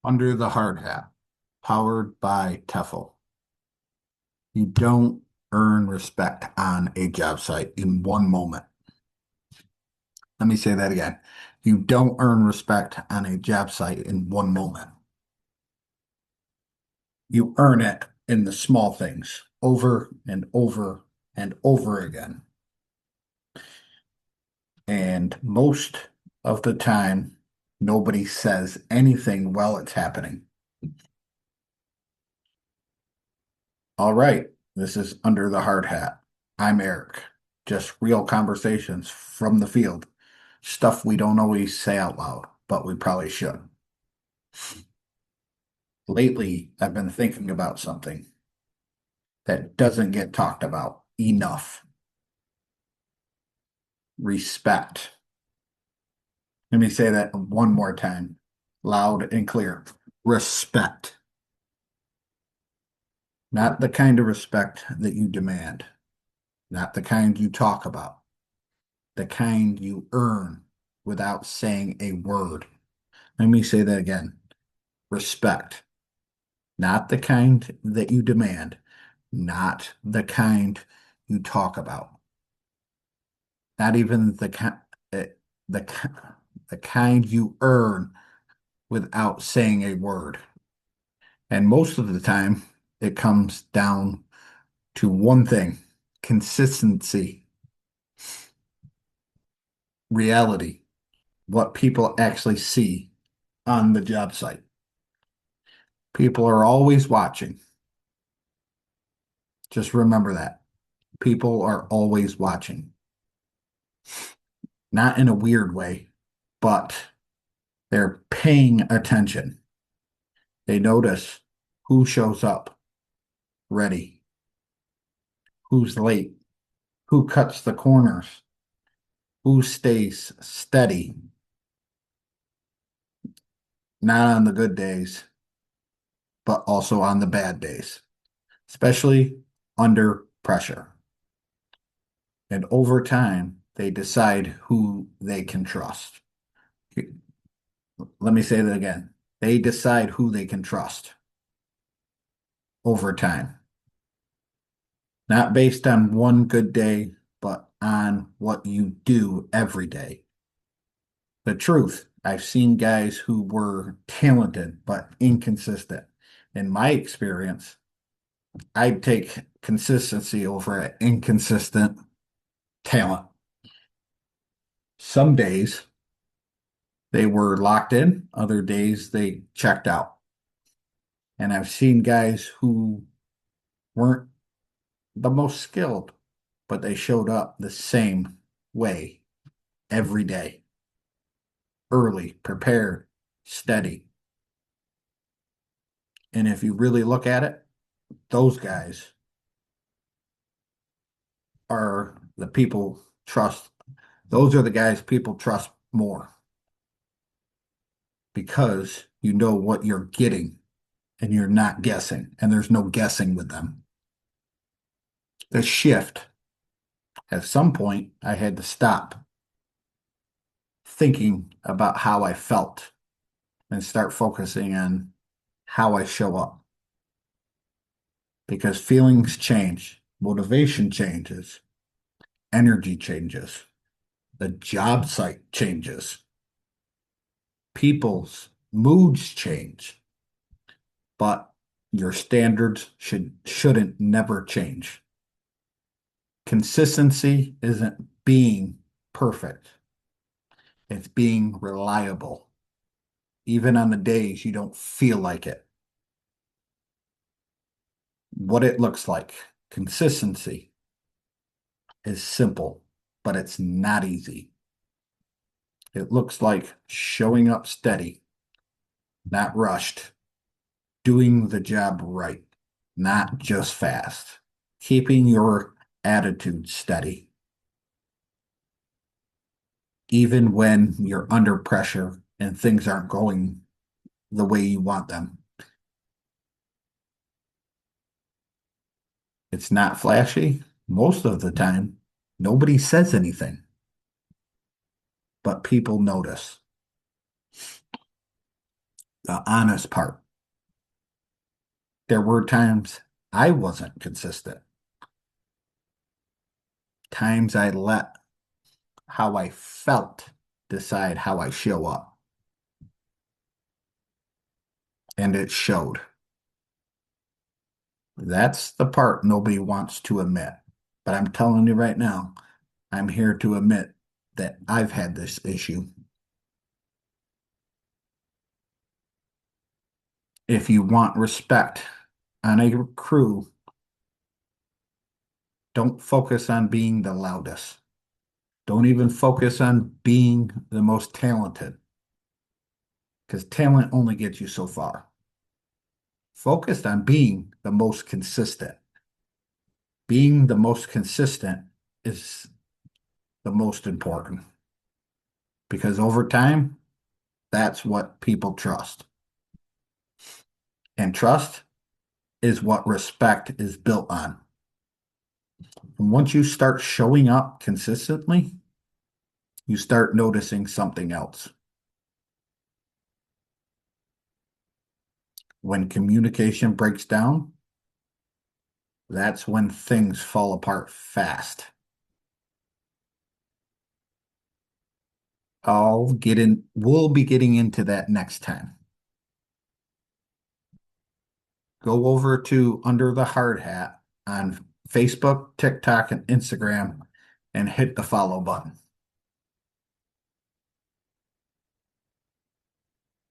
Under the hard hat, powered by TEFL. You don't earn respect on a job site in one moment. Let me say that again. You don't earn respect on a job site in one moment. You earn it in the small things over and over and over again. And most of the time, nobody says anything while it's happening. All right, this is Under the Hard Hat. I'm Eric. Just real conversations from the field. Stuff we don't always say out loud, but we probably should. Lately, I've been thinking about something that doesn't get talked about enough. Respect. Let me say that one more time, loud and clear. Respect. Not the kind of respect that you demand, not the kind you talk about, the kind you earn without saying a word. Let me say that again. Respect. Not the kind that you demand, not the kind you talk about, not even the the kind you earn without saying a word. And most of the time, it comes down to one thing: consistency, reality, what people actually see on the job site. People are always watching. Just remember that. People are always watching. Not in a weird way, but they're paying attention. They notice who shows up ready, who's late, who cuts the corners, who stays steady, not on the good days, but also on the bad days, especially under pressure. And over time, they decide who they can trust. Let me say that again. They decide who they can trust over time, not based on one good day, but on what you do every day. The truth, I've seen guys who were talented but inconsistent. In my experience, I'd take consistency over inconsistent talent. Some days they were locked in, other days they checked out. And I've seen guys who weren't the most skilled, but they showed up the same way every day. Early, prepared, steady. And if you really look at it, those guys are the people trust. Those are the guys people trust more because you know what you're getting and you're not guessing, and there's no guessing with them. The shift, at some point, I had to stop thinking about how I felt and start focusing on how I show up because feelings change, motivation changes, energy changes, the job site changes, people's moods change, but your standards shouldn't never change. Consistency isn't being perfect. It's being reliable, even on the days you don't feel like it. What it looks like. Consistency is simple, but it's not easy. It looks like showing up steady, not rushed, doing the job right, not just fast, keeping your attitude steady, even when you're under pressure and things aren't going the way you want them. It's not flashy. Most of the time, nobody says anything, but people notice. the honest part. There were times I wasn't consistent, times I let how I felt decide how I show up, and it showed. That's the part nobody wants to admit. But I'm telling you right now, I'm here to admit that I've had this issue. If you want respect on a crew, don't focus on being the loudest. Don't even focus on being the most talented, because talent only gets you so far. Focus on being the most consistent. Being the most consistent is the most important because over time, that's what people trust. And trust is what respect is built on. And once you start showing up consistently, you start noticing something else. When communication breaks down, that's when things fall apart fast. We'll be getting into that next time. Go over to Under the Hard Hat on Facebook, TikTok, and Instagram and hit the follow button.